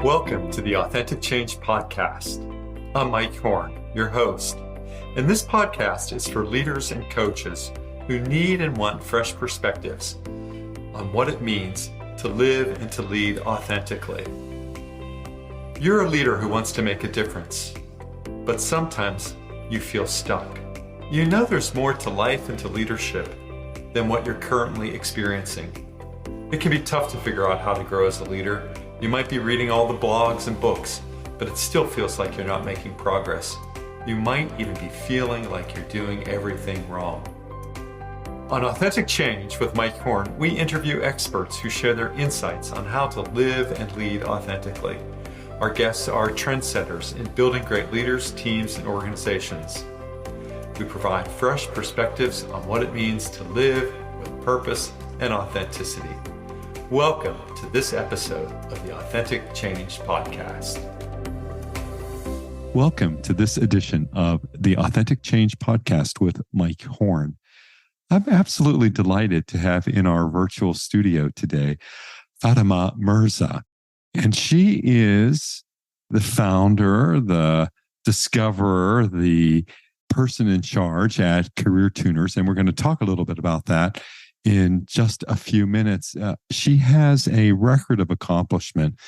Welcome to the Authentic Change Podcast. I'm Mike Horn, your host, and this podcast is for leaders and coaches who need and want fresh perspectives on what it means to live and to lead authentically. You're a leader who wants to make a difference, but sometimes you feel stuck. You know there's more to life and to leadership than what you're currently experiencing. It can be tough to figure out how to grow as a leader. You might be reading all the blogs and books, but it still feels like you're not making progress. You might even be feeling like you're doing everything wrong. On Authentic Change with Mike Horn, we interview experts who share their insights on how to live and lead authentically. Our guests are trendsetters in building great leaders, teams, and organizations. We provide fresh perspectives on what it means to live with purpose and authenticity. Welcome to this episode of the Authentic Change Podcast. Welcome to this edition of the Authentic Change Podcast with Mike Horn. I'm absolutely delighted to have in our virtual studio today, Fatemah Mirza. And she is the founder, the discoverer, the person in charge at Career Tuners. And we're going to talk a little bit about that in just a few minutes. She has a record of accomplishment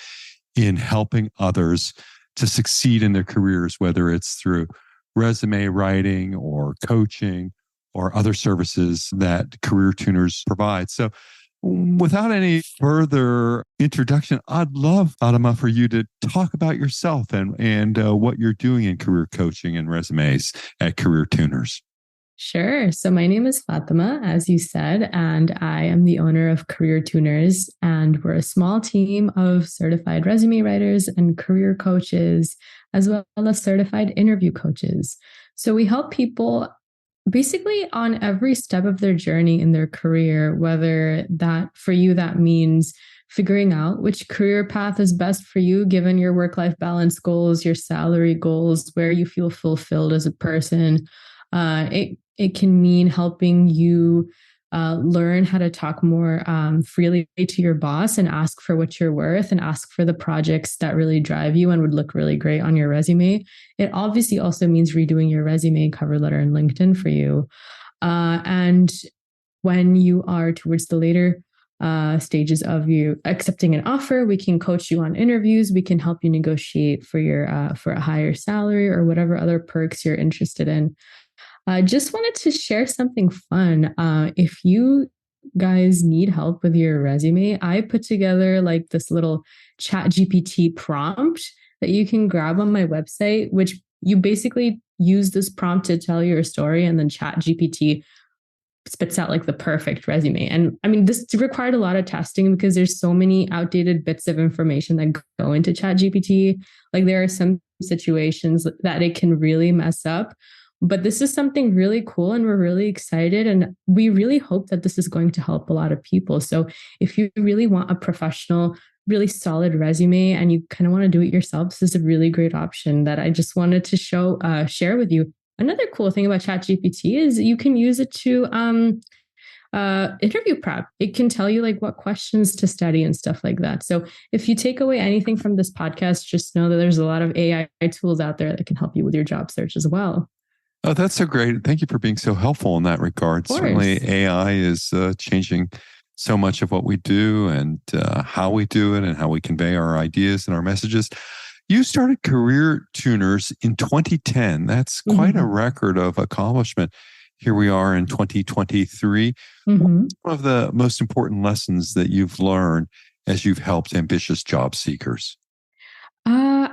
in helping others to succeed in their careers, whether it's through resume writing or coaching or other services that Career Tuners provide. So without any further introduction, I'd love, Fatemah, for you to talk about yourself and what you're doing in career coaching and resumes at Career Tuners. Sure. So my name is Fatemah, as you said, and I am the owner of Career Tuners, and we're a small team of certified resume writers and career coaches, as well as certified interview coaches. So we help people basically on every step of their journey in their career, whether that for you, that means figuring out which career path is best for you, given your work-life balance goals, your salary goals, where you feel fulfilled as a person. It can mean helping you learn how to talk more freely to your boss and ask for what you're worth and ask for the projects that really drive you and would look really great on your resume. It obviously also means redoing your resume, cover letter, and LinkedIn for you. And when you are towards the later stages of you accepting an offer, we can coach you on interviews. We can help you negotiate for a higher salary or whatever other perks you're interested in. I just wanted to share something fun. If you guys need help with your resume, I put together like this little Chat GPT prompt that you can grab on my website, which you basically use this prompt to tell your story, and then Chat GPT spits out like the perfect resume. And I mean, this required a lot of testing because there's so many outdated bits of information that go into Chat GPT. Like there are some situations that it can really mess up. But this is something really cool, and we're really excited, and we really hope that this is going to help a lot of people. So if you really want a professional, really solid resume and you kind of want to do it yourself, this is a really great option that I just wanted to share with you. Another cool thing about ChatGPT is you can use it to interview prep. It can tell you like what questions to study and stuff like that. So if you take away anything from this podcast, just know that there's a lot of AI tools out there that can help you with your job search as well. Oh, that's so great. Thank you for being so helpful in that regard. Certainly, AI is changing so much of what we do and how we do it and how we convey our ideas and our messages. You started Career Tuners in 2010. That's quite a record of accomplishment. Here we are in 2023. One of the most important lessons that you've learned as you've helped ambitious job seekers?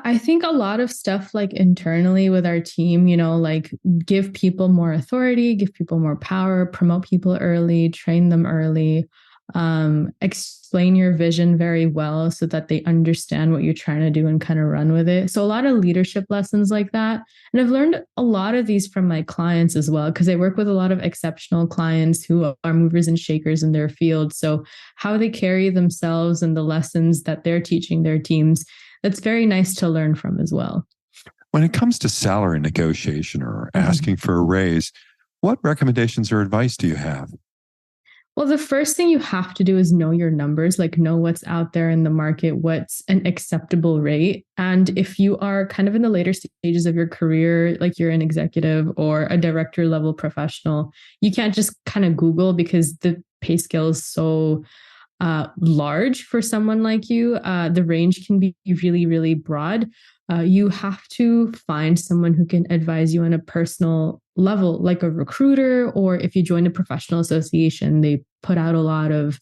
I think a lot of stuff like internally with our team, like give people more authority, give people more power, promote people early, train them early, explain your vision very well so that they understand what you're trying to do and kind of run with it. So a lot of leadership lessons like that. And I've learned a lot of these from my clients as well, because I work with a lot of exceptional clients who are movers and shakers in their field. So how they carry themselves and the lessons that they're teaching their teams, that's very nice to learn from as well. When it comes to salary negotiation or asking for a raise, what recommendations or advice do you have? Well, the first thing you have to do is know your numbers, like know what's out there in the market, what's an acceptable rate. And if you are kind of in the later stages of your career, like you're an executive or a director level professional, you can't just kind of Google because the pay scale is so large for someone like you. The range can be really, really broad. You have to find someone who can advise you on a personal level, like a recruiter, or if you join a professional association, they put out a lot of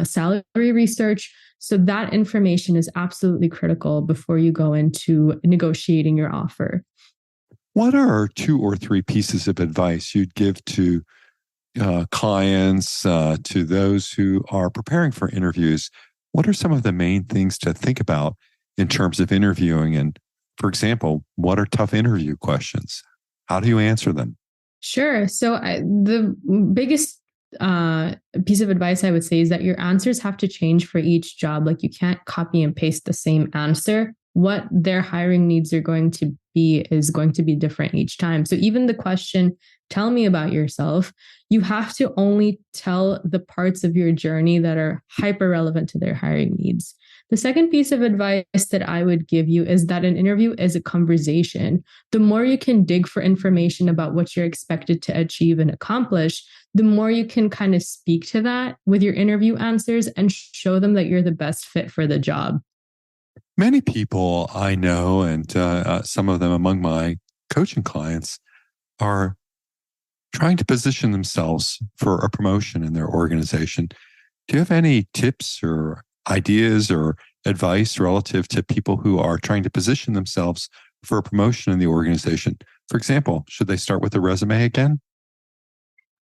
salary research. So that information is absolutely critical before you go into negotiating your offer. What are 2 or 3 pieces of advice you'd give to clients, to those who are preparing for interviews? What are some of the main things to think about in terms of interviewing? And for example, what are tough interview questions? How do you answer them? Sure. So the biggest piece of advice I would say is that your answers have to change for each job. Like you can't copy and paste the same answer. What their hiring needs are going to be is going to be different each time. So even the question, tell me about yourself, you have to only tell the parts of your journey that are hyper relevant to their hiring needs. The second piece of advice that I would give you is that an interview is a conversation. The more you can dig for information about what you're expected to achieve and accomplish, the more you can kind of speak to that with your interview answers and show them that you're the best fit for the job. Many people I know, and some of them among my coaching clients, are trying to position themselves for a promotion in their organization. Do you have any tips or ideas or advice relative to people who are trying to position themselves for a promotion in the organization? For example, should they start with a resume again?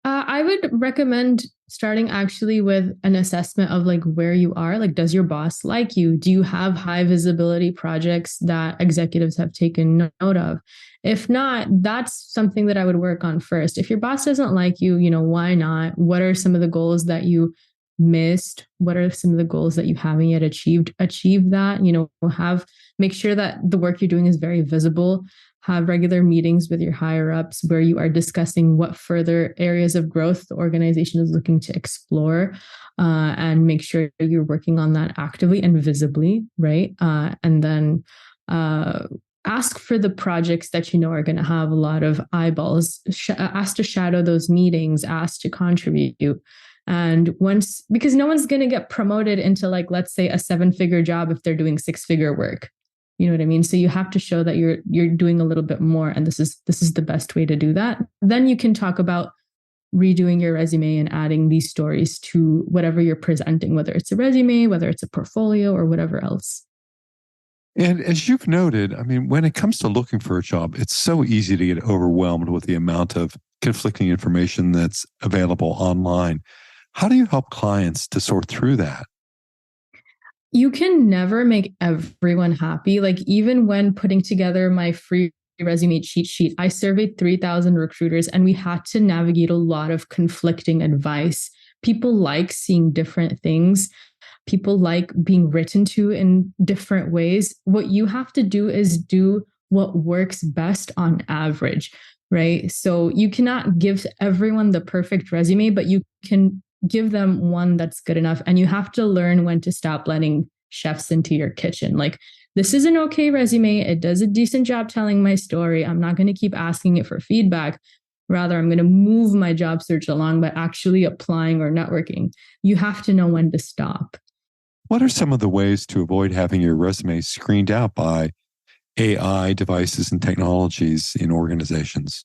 I would recommend starting actually with an assessment of like where you are. Like, does your boss like you? Do you have high visibility projects that executives have taken note of? If not, that's something that I would work on first. If your boss doesn't like you, why not? What are some of the goals that you missed? What are some of the goals that you haven't yet achieved? Achieve that, make sure that the work you're doing is very visible. Have regular meetings with your higher ups where you are discussing what further areas of growth the organization is looking to explore, and make sure you're working on that actively and visibly, right? And then ask for the projects that are going to have a lot of eyeballs. Ask to shadow those meetings, ask to contribute. And because no one's going to get promoted into, like, let's say a 7-figure job if they're doing 6-figure work. You know what I mean? So you have to show that you're doing a little bit more, and this is the best way to do that. Then you can talk about redoing your resume and adding these stories to whatever you're presenting, whether it's a resume, whether it's a portfolio, or whatever else. And as you've noted, I mean, when it comes to looking for a job, it's so easy to get overwhelmed with the amount of conflicting information that's available online. How do you help clients to sort through that? You can never make everyone happy. Like, even when putting together my free resume cheat sheet, I surveyed 3,000 recruiters and we had to navigate a lot of conflicting advice. People like seeing different things. People like being written to in different ways. What you have to do is do what works best on average, right? So you cannot give everyone the perfect resume, but you can give them one that's good enough. And you have to learn when to stop letting chefs into your kitchen. Like, this is an okay resume. It does a decent job telling my story. I'm not going to keep asking it for feedback. Rather, I'm going to move my job search along by actually applying or networking. You have to know when to stop. What are some of the ways to avoid having your resume screened out by AI devices and technologies in organizations?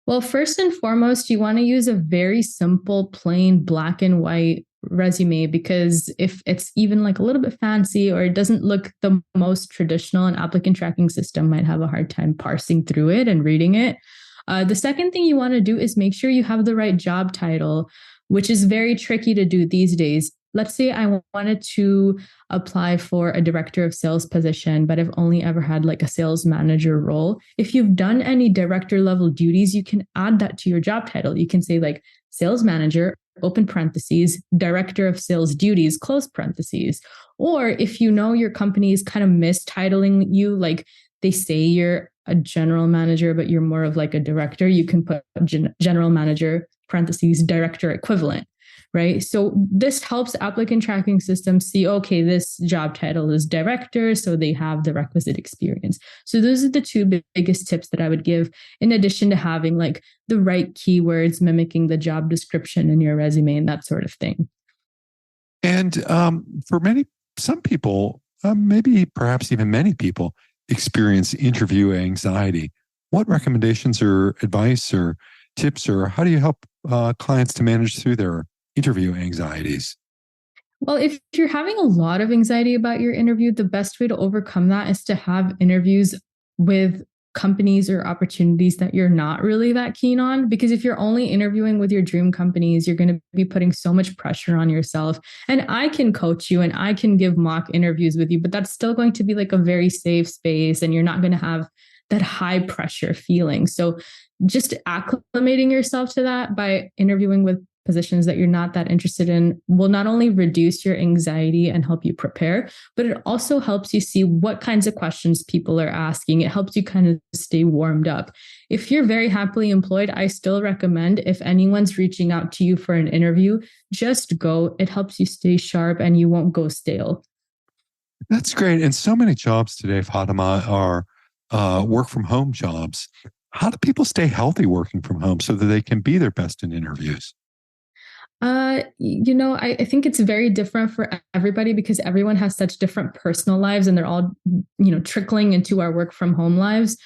Well, first and foremost, you want to use a very simple, plain black and white resume, because if it's even like a little bit fancy or it doesn't look the most traditional, an applicant tracking system might have a hard time parsing through it and reading it. The second thing you want to do is make sure you have the right job title, which is very tricky to do these days. Let's say I wanted to apply for a director of sales position, but I've only ever had like a sales manager role. If you've done any director level duties, you can add that to your job title. You can say like sales manager, open parentheses, director of sales duties, close parentheses. Or if your company is kind of mistitling you, like they say you're a general manager, but you're more of like a director, you can put general manager, parentheses, director equivalent. right? So this helps applicant tracking systems see, okay, this job title is director, so they have the requisite experience. So those are the two biggest tips that I would give, in addition to having like the right keywords mimicking the job description in your resume and that sort of thing. And for some people, maybe perhaps even many people, experience interview anxiety. What recommendations or advice or tips, or how do you help clients to manage through their interview anxieties? Well, if you're having a lot of anxiety about your interview, the best way to overcome that is to have interviews with companies or opportunities that you're not really that keen on. Because if you're only interviewing with your dream companies, you're going to be putting so much pressure on yourself. And I can coach you and I can give mock interviews with you, but that's still going to be like a very safe space, and you're not going to have that high pressure feeling. So just acclimating yourself to that by interviewing with positions that you're not that interested in will not only reduce your anxiety and help you prepare, but it also helps you see what kinds of questions people are asking. It helps you kind of stay warmed up. If you're very happily employed, I still recommend, if anyone's reaching out to you for an interview, just go. It helps you stay sharp and you won't go stale. That's great. And so many jobs today, Fatemah, are work from home jobs. How do people stay healthy working from home so that they can be their best in interviews? I think it's very different for everybody because everyone has such different personal lives and they're all, trickling into our work from home lives.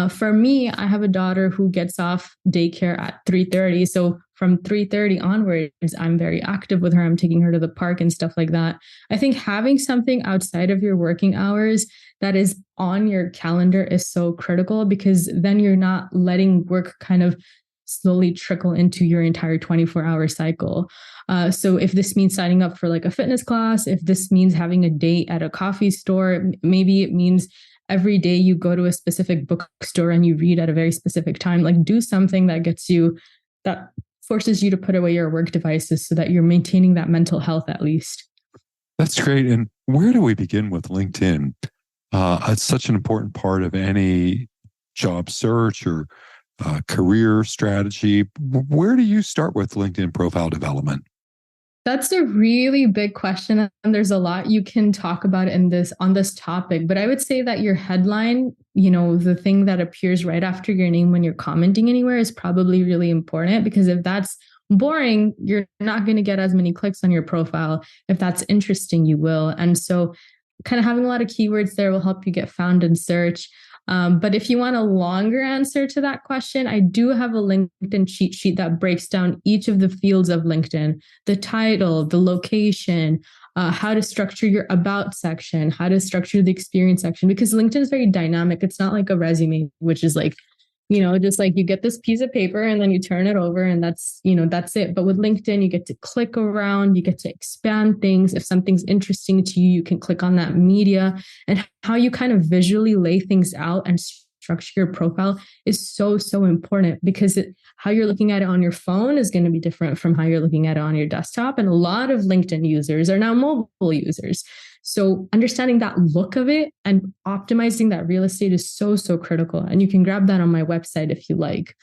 For me, I have a daughter who gets off daycare at 3:30. So from 3:30 onwards, I'm very active with her. I'm taking her to the park and stuff like that. I think having something outside of your working hours that is on your calendar is so critical, because then you're not letting work kind of slowly trickle into your entire 24-hour cycle. So if this means signing up for like a fitness class, if this means having a date at a coffee store, maybe it means every day you go to a specific bookstore and you read at a very specific time, like do something that forces you to put away your work devices so that you're maintaining that mental health at least. That's great. And where do we begin with LinkedIn? It's such an important part of any job search or career strategy. Where do you start with LinkedIn profile development? That's a really big question, and there's a lot you can talk about on this topic. But I would say that your headline, the thing that appears right after your name when you're commenting anywhere, is probably really important, because if that's boring, you're not going to get as many clicks on your profile. If that's interesting, you will. And so kind of having a lot of keywords there will help you get found in search. But if you want a longer answer to that question, I do have a LinkedIn cheat sheet that breaks down each of the fields of LinkedIn: the title, the location, how to structure your about section, how to structure the experience section, because LinkedIn is very dynamic. It's not like a resume, which is like, just like you get this piece of paper and then you turn it over and that's it. But with LinkedIn, you get to click around, you get to expand things. If something's interesting to you, you can click on that media, and how you kind of visually lay things out and structure your profile is so, so important, because how you're looking at it on your phone is going to be different from how you're looking at it on your desktop. And a lot of LinkedIn users are now mobile users. So understanding that look of it and optimizing that real estate is so, so critical. And you can grab that on my website if you like.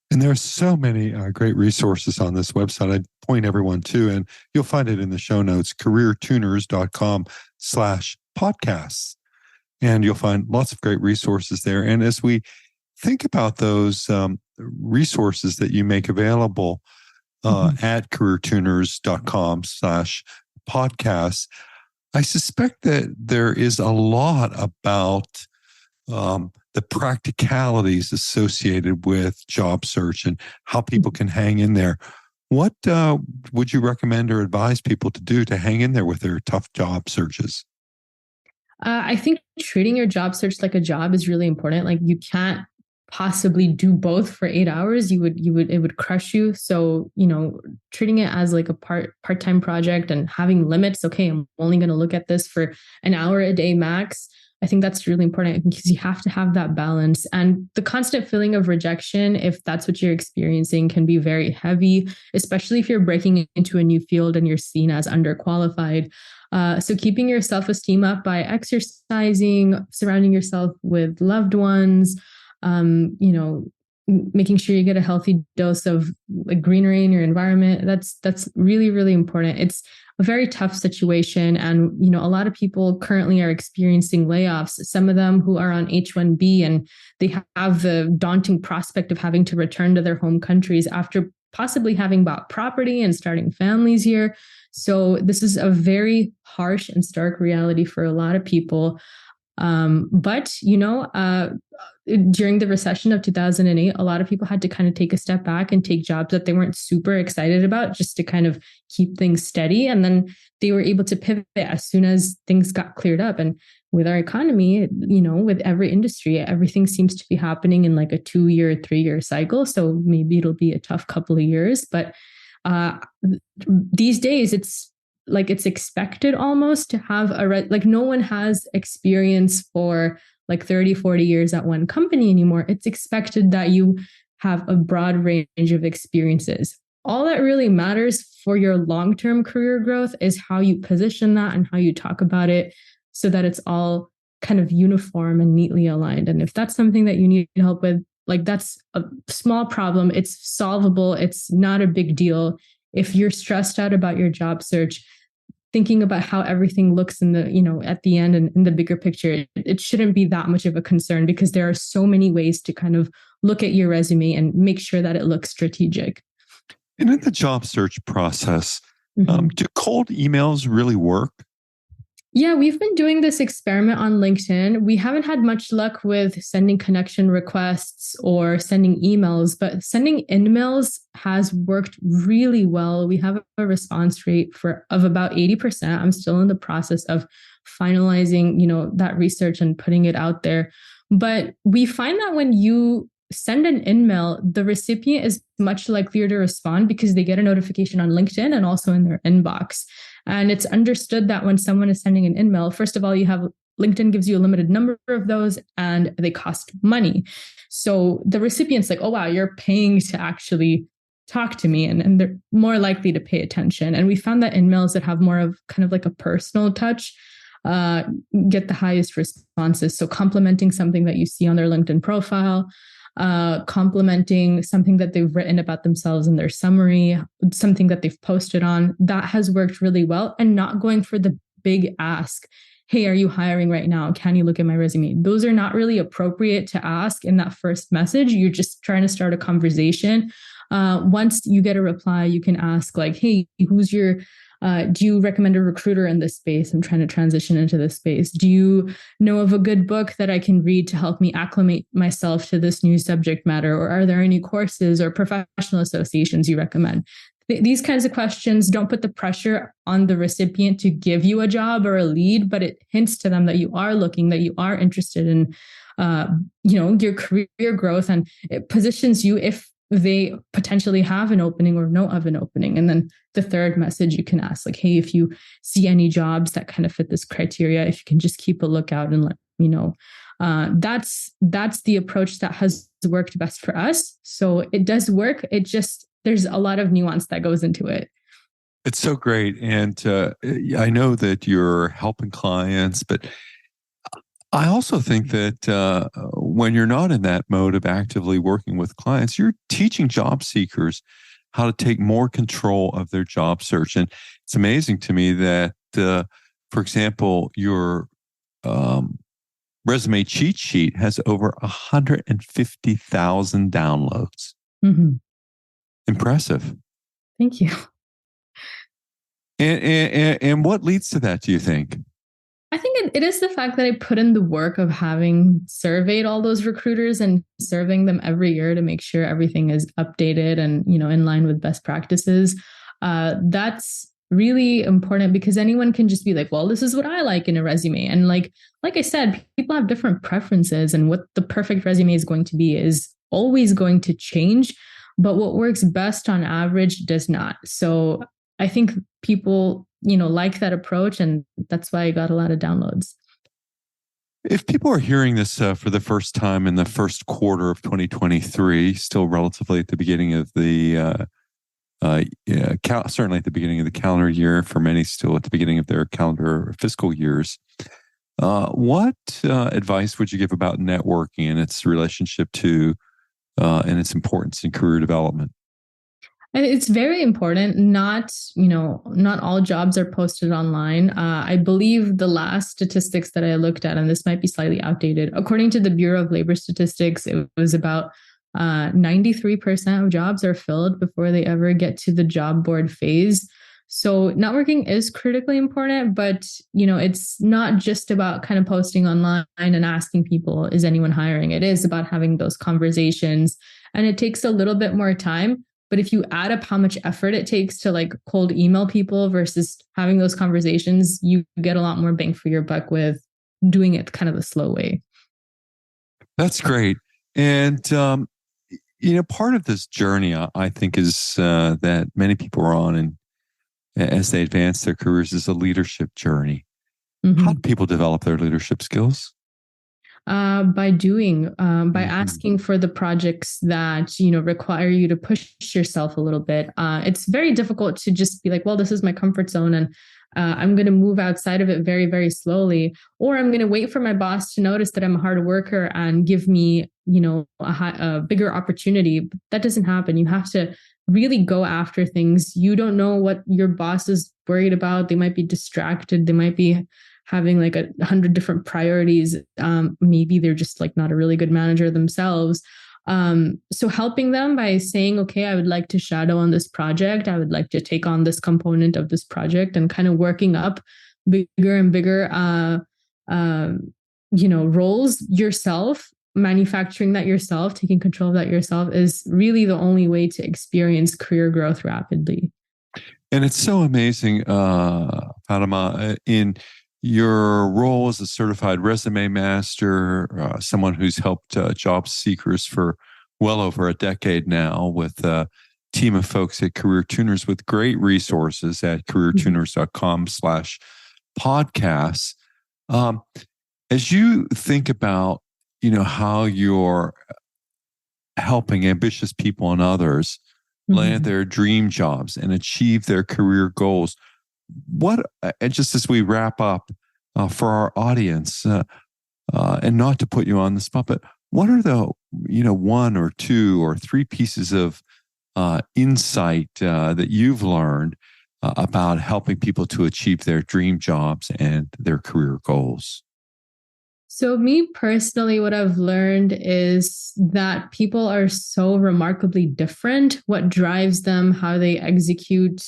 And there are so many great resources on this website. I'd point everyone to, and you'll find it in the show notes, careertuners.com/podcasts. And you'll find lots of great resources there. And as we think about those resources that you make available at careertuners.com/podcasts, I suspect that there is a lot about the practicalities associated with job search and how people can hang in there. What would you recommend or advise people to do to hang in there with their tough job searches? I think treating your job search like a job is really important. Like, you can't possibly do both for 8 hours. It would crush you. So, treating it as like a part-time project and having limits. Okay, I'm only going to look at this for an hour a day max. I think that's really important, because you have to have that balance. And the constant feeling of rejection, if that's what you're experiencing, can be very heavy, especially if you're breaking into a new field and you're seen as underqualified. So keeping your self-esteem up by exercising, surrounding yourself with loved ones, making sure you get a healthy dose of like greenery in your environment. That's really, really important. It's a very tough situation. And, a lot of people currently are experiencing layoffs, some of them who are on H-1B, and they have the daunting prospect of having to return to their home countries after possibly having bought property and starting families here. So this is a very harsh and stark reality for a lot of people. But during the recession of 2008, a lot of people had to kind of take a step back and take jobs that they weren't super excited about just to kind of keep things steady. And then they were able to pivot as soon as things got cleared up. And with our economy, with every industry, everything seems to be happening in like a 2-year, 3-year cycle. So maybe it'll be a tough couple of years. But these days, it's expected almost to have no one has experience for like 30, 40 years at one company anymore. It's expected that you have a broad range of experiences. All that really matters for your long-term career growth is how you position that and how you talk about it so that it's all kind of uniform and neatly aligned. And if that's something that you need help with, that's a small problem. It's solvable. It's not a big deal. If you're stressed out about your job search, thinking about how everything looks in the, at the end and in the bigger picture, it shouldn't be that much of a concern because there are so many ways to kind of look at your resume and make sure that it looks strategic. And in the job search process, do cold emails really work? Yeah, we've been doing this experiment on LinkedIn. We haven't had much luck with sending connection requests or sending emails, but sending in-mails has worked really well. We have a response rate of about 80%. I'm still in the process of finalizing, that research and putting it out there. But we find that when you send an in-mail, the recipient is much likelier to respond because they get a notification on LinkedIn and also in their inbox. And it's understood that when someone is sending an in-mail, first of all, LinkedIn gives you a limited number of those and they cost money. So the recipient's like, oh, wow, you're paying to actually talk to me, and they're more likely to pay attention. And we found that in-mails that have more of kind of like a personal touch get the highest responses. So complimenting something that you see on their LinkedIn profile, complimenting something that they've written about themselves in their summary, something that they've posted on, that has worked really well. And not going for the big ask, hey, are you hiring right now? Can you look at my resume? Those are not really appropriate to ask in that first message. You're just trying to start a conversation. Once you get a reply, you can ask like, hey, do you recommend a recruiter in this space? I'm trying to transition into this space. Do you know of a good book that I can read to help me acclimate myself to this new subject matter? Or are there any courses or professional associations you recommend? These kinds of questions don't put the pressure on the recipient to give you a job or a lead, but it hints to them that you are looking, that you are interested in, your career growth, and it positions you if they potentially have an opening or know of an opening. And then the third message you can ask, like, hey, if you see any jobs that kind of fit this criteria, if you can just keep a lookout and let me know. That's the approach that has worked best for us. So it does work. There's a lot of nuance that goes into it. It's so great. And I know that you're helping clients, but I also think that when you're not in that mode of actively working with clients, you're teaching job seekers how to take more control of their job search. And it's amazing to me that, for example, your resume cheat sheet has over 150,000 downloads. Mm-hmm. Impressive. Thank you. And what leads to that, do you think? I think it is the fact that I put in the work of having surveyed all those recruiters and surveying them every year to make sure everything is updated and, in line with best practices. That's really important because anyone can just be like, well, this is what I like in a resume. And like I said, people have different preferences, and what the perfect resume is going to be is always going to change. But what works best on average does not. So I think people, like that approach, and that's why I got a lot of downloads. If people are hearing this for the first time in the first quarter of 2023, still relatively at the beginning of the, certainly at the beginning of the calendar year, for many still at the beginning of their calendar or fiscal years, what advice would you give about networking and its relationship to and its importance in career development? And it's very important. Not all jobs are posted online. I believe the last statistics that I looked at, and this might be slightly outdated, according to the Bureau of Labor Statistics, it was about 93% of jobs are filled before they ever get to the job board phase. So networking is critically important, but it's not just about kind of posting online and asking people, is anyone hiring? It is about having those conversations, and it takes a little bit more time. But if you add up how much effort it takes to like cold email people versus having those conversations, you get a lot more bang for your buck with doing it kind of the slow way. That's great. And, part of this journey, I think, is that many people are on, and as they advance their careers, is a leadership journey. Mm-hmm. How do people develop their leadership skills? By asking for the projects that, require you to push yourself a little bit. It's very difficult to just be like, well, this is my comfort zone, and I'm going to move outside of it very, very slowly, or I'm going to wait for my boss to notice that I'm a hard worker and give me, a bigger opportunity. But that doesn't happen. You have to really go after things. You don't know what your boss is worried about. They might be distracted. They might be having like 100 different priorities. Maybe they're just like not a really good manager themselves. So helping them by saying, okay, I would like to shadow on this project. I would like to take on this component of this project, and kind of working up bigger and bigger, roles yourself, manufacturing that yourself, taking control of that yourself is really the only way to experience career growth rapidly. And it's so amazing, Fatemah, in your role as a certified resume master, someone who's helped job seekers for well over a decade now, with a team of folks at Career Tuners with great resources at careertuners.com/podcasts. As you think about, how you're helping ambitious people and others land their dream jobs and achieve their career goals, and just as we wrap up for our audience, and not to put you on the spot, but what are the, one or two or three pieces of insight that you've learned about helping people to achieve their dream jobs and their career goals? So me personally, what I've learned is that people are so remarkably different. What drives them, how they execute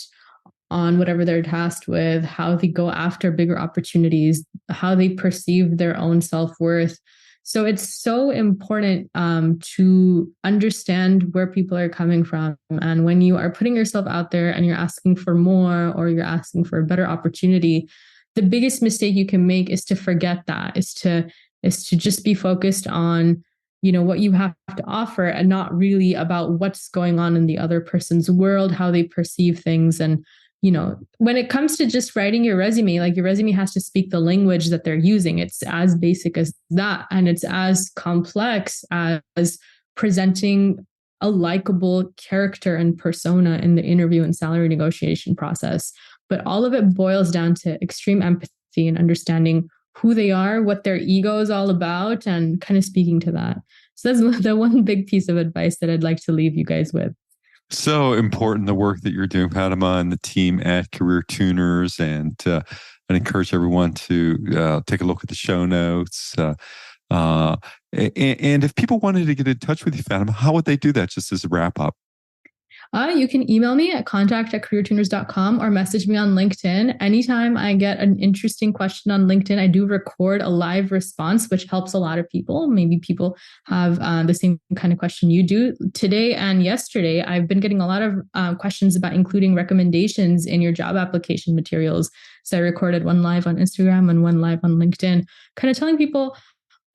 on whatever they're tasked with, how they go after bigger opportunities, how they perceive their own self-worth. So it's so important to understand where people are coming from. And when you are putting yourself out there and you're asking for more, or you're asking for a better opportunity, the biggest mistake you can make is to forget that, is to just be focused on, what you have to offer, and not really about what's going on in the other person's world, how they perceive things. And, when it comes to just writing your resume, like your resume has to speak the language that they're using. It's as basic as that. And it's as complex as presenting a likable character and persona in the interview and salary negotiation process. But all of it boils down to extreme empathy and understanding who they are, what their ego is all about, and kind of speaking to that. So that's the one big piece of advice that I'd like to leave you guys with. So important, the work that you're doing, Fatemah, and the team at Career Tuners. And I encourage everyone to take a look at the show notes. And if people wanted to get in touch with you, Fatemah, how would they do that, just as a wrap up? You can email me at contact@careertuners.com or message me on LinkedIn. Anytime I get an interesting question on LinkedIn, I do record a live response, which helps a lot of people. Maybe people have the same kind of question you do. Today and yesterday, I've been getting a lot of questions about including recommendations in your job application materials. So I recorded one live on Instagram and one live on LinkedIn, kind of telling people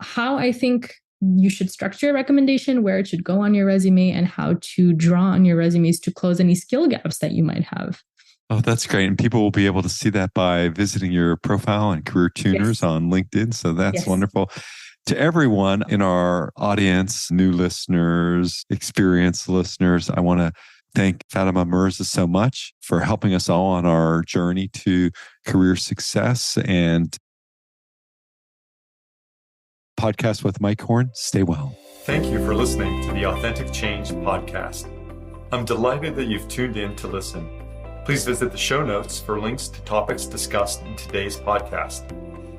how I think you should structure a recommendation, where it should go on your resume, and how to draw on your resumes to close any skill gaps that you might have. Oh, that's great. And people will be able to see that by visiting your profile on Career Tuners on LinkedIn. So that's wonderful. To everyone in our audience, new listeners, experienced listeners, I want to thank Fatemah Mirza so much for helping us all on our journey to career success. And Podcast with Mike Horn. Stay well. Thank you for listening to the Authentic Change podcast. I'm delighted that you've tuned in to listen. Please visit the show notes for links to topics discussed in today's podcast.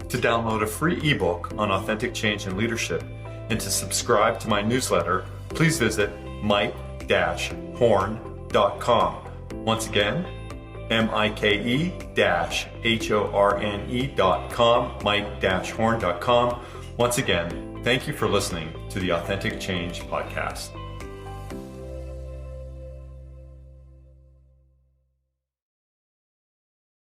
To download a free ebook on authentic change and leadership and to subscribe to my newsletter, please visit mike-horn.com. Once again, mike-horne.com, mike-horn.com. Once again, thank you for listening to the Authentic Change podcast.